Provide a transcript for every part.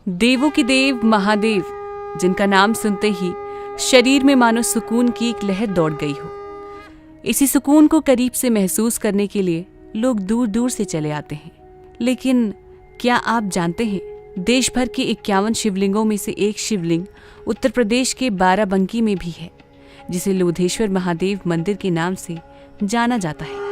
देवों के देव महादेव, जिनका नाम सुनते ही शरीर में मानो सुकून की एक लहर दौड़ गई हो। इसी सुकून को करीब से महसूस करने के लिए लोग दूर दूर से चले आते हैं। लेकिन क्या आप जानते हैं, देश भर के 51 शिवलिंगों में से एक शिवलिंग उत्तर प्रदेश के बाराबंकी में भी है, जिसे लोधेश्वर महादेव मंदिर के नाम से जाना जाता है।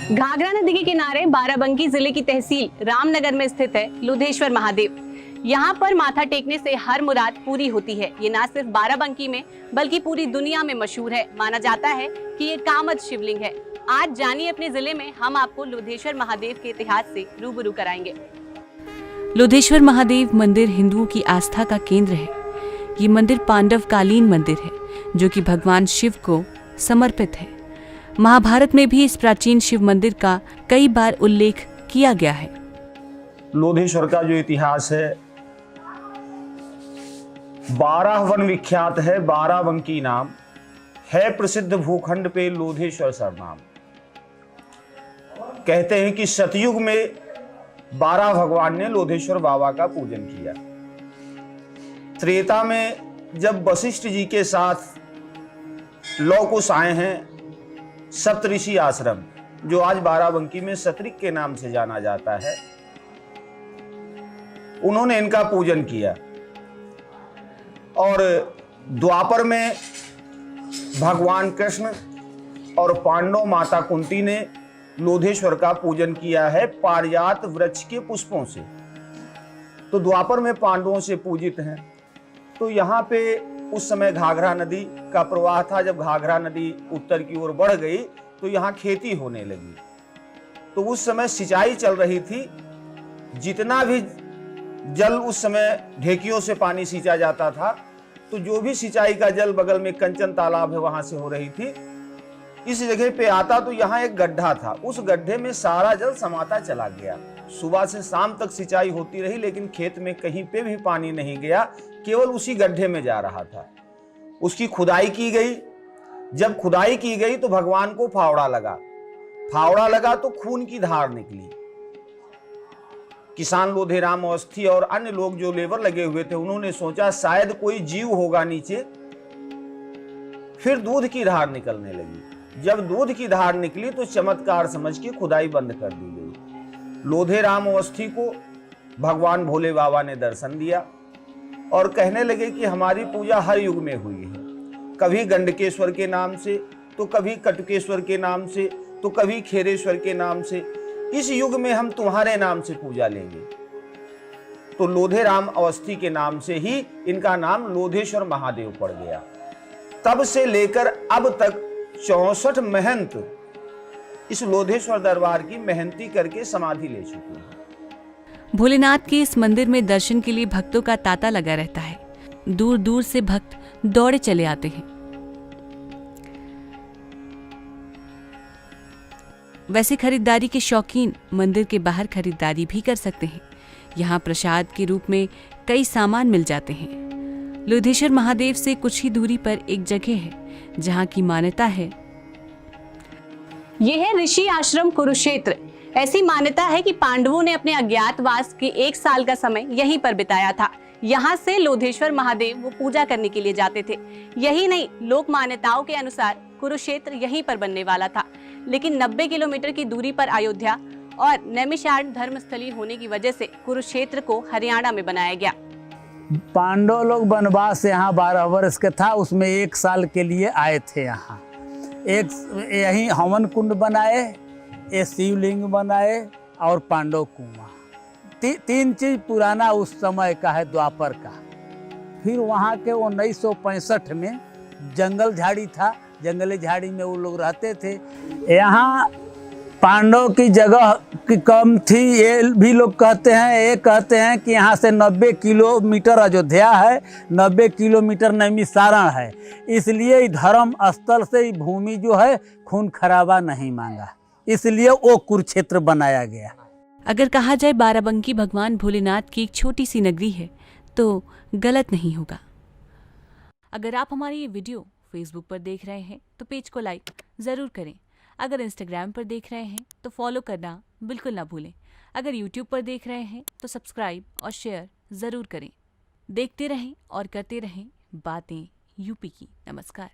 घाघरा नदी के किनारे बाराबंकी जिले की तहसील रामनगर में स्थित है लोधेश्वर महादेव। यहाँ पर माथा टेकने से हर मुराद पूरी होती है। ये न सिर्फ बाराबंकी में बल्कि पूरी दुनिया में मशहूर है। माना जाता है कि ये कामद शिवलिंग है। आज जानिए अपने जिले में हम आपको लोधेश्वर महादेव के इतिहास से रूबरू कराएंगे। लोधेश्वर महादेव मंदिर हिंदुओं की आस्था का केंद्र है। ये मंदिर पांडव कालीन मंदिर है, जो कि भगवान शिव को समर्पित है। महाभारत में भी इस प्राचीन शिव मंदिर का कई बार उल्लेख किया गया है। लोधेश्वर का जो इतिहास है, 12 वन विख्यात है, बाराबंकी नाम है, प्रसिद्ध भूखंड पे लोधेश्वर सरनाम। कहते हैं कि सतयुग में 12 भगवान ने लोधेश्वर बाबा का पूजन किया। त्रेता में जब वशिष्ठ जी के साथ लौ कुश आए हैं सप्तऋषि आश्रम, जो आज बाराबंकी में सतरिक के नाम से जाना जाता है, उन्होंने इनका पूजन किया। और द्वापर में भगवान कृष्ण और पांडव माता कुंती ने लोधेश्वर का पूजन किया है पारिजात वृक्ष के पुष्पों से। तो द्वापर में पांडवों से पूजित हैं। तो यहाँ पे उस समय घाघरा नदी का प्रवाह था। जब घाघरा नदी उत्तर की ओर बढ़ गई तो यहाँ खेती होने लगी। तो उस समय सिंचाई चल रही थी। जितना भी जल उस समय ढेकियों से पानी सींचा जाता था, तो जो भी सिंचाई का जल बगल में कंचन तालाब है वहां से हो रही थी, इस जगह पे आता तो यहाँ एक गड्ढा था। उस गड्ढे में सारा जल समाता चला गया। सुबह से शाम तक सिंचाई होती रही, लेकिन खेत में कहीं पे भी पानी नहीं गया, केवल उसी गड्ढे में जा रहा था। उसकी खुदाई की गई। जब खुदाई की गई तो भगवान को फावड़ा लगा तो खून की धार निकली। किसान लोधेराम अवस्थी और अन्य लोग जो लेबर लगे हुए थे, उन्होंने सोचा शायद कोई जीव होगा नीचे। फिर दूध की धार निकलने लगी। जब दूध की धार निकली तो चमत्कार समझ के खुदाई बंद कर दी गई। लोधेराम अवस्थी को भगवान भोले बाबा ने दर्शन दिया और कहने लगे कि हमारी पूजा हर युग में हुई है, कभी गंडकेश्वर के नाम से, तो कभी कटकेश्वर के नाम से, तो कभी खेरेश्वर के नाम से। इस युग में हम तुम्हारे नाम से पूजा लेंगे। तो लोधेराम अवस्थी के नाम से ही इनका नाम लोधेश्वर महादेव पड़ गया। तब से लेकर अब तक 64 महंत इस लोधेश्वर दरबार की मेहनती करके समाधि ले चुके हैं। भोलेनाथ के इस मंदिर में दर्शन के लिए भक्तों का तांता लगा रहता है। दूर दूर से भक्त दौड़े चले आते हैं। वैसे खरीदारी के शौकीन मंदिर के बाहर खरीदारी भी कर सकते हैं। यहाँ प्रसाद के रूप में कई सामान मिल जाते हैं। लोधेश्वर महादेव से कुछ ही दूरी पर एक जगह है जहाँ की मान्यता है, यह है ऋषि आश्रम कुरुक्षेत्र। ऐसी मान्यता है कि पांडवों ने अपने अज्ञातवास के 1 साल का समय यहीं पर बिताया था। यहाँ से लोधेश्वर महादेव वो पूजा करने के लिए जाते थे। यही नहीं, लोक मान्यताओं के अनुसार कुरुक्षेत्र यहीं पर बनने वाला था, लेकिन 90 किलोमीटर की दूरी पर अयोध्या और नैमिषारण्य धर्मस्थली होने की वजह से कुरुक्षेत्र को हरियाणा में बनाया गया। पांडव लोग वनवास यहाँ 12 वर्ष का था, उसमें 1 साल के लिए आए थे। यहाँ एक यहीं हवन कुंड बनाए, ये शिवलिंग बनाए और पांडव कुआं। 3 चीज पुराना उस समय का है, द्वापर का। फिर वहाँ के 1965 में जंगल झाड़ी था, जंगली झाड़ी में वो लोग रहते थे। यहाँ पांडव की जगह की कम थी, ये भी लोग कहते हैं। ये कहते हैं कि यहाँ से 90 किलोमीटर अयोध्या है, 90 किलोमीटर नैमिषारण्य है। इसलिए धर्म स्थल से भूमि जो है खून खराबा नहीं मांगा, इसलिए वो कुरुक्षेत्र बनाया गया। अगर कहा जाए बाराबंकी भगवान भोलेनाथ की एक छोटी सी नगरी है तो गलत नहीं होगा। अगर आप हमारी ये वीडियो फेसबुक पर देख रहे हैं तो पेज को लाइक ज़रूर करें। अगर इंस्टाग्राम पर देख रहे हैं तो फॉलो करना बिल्कुल ना भूलें। अगर यूट्यूब पर देख रहे हैं तो सब्सक्राइब और शेयर ज़रूर करें। देखते रहें और करते रहें बातें यूपी की। नमस्कार।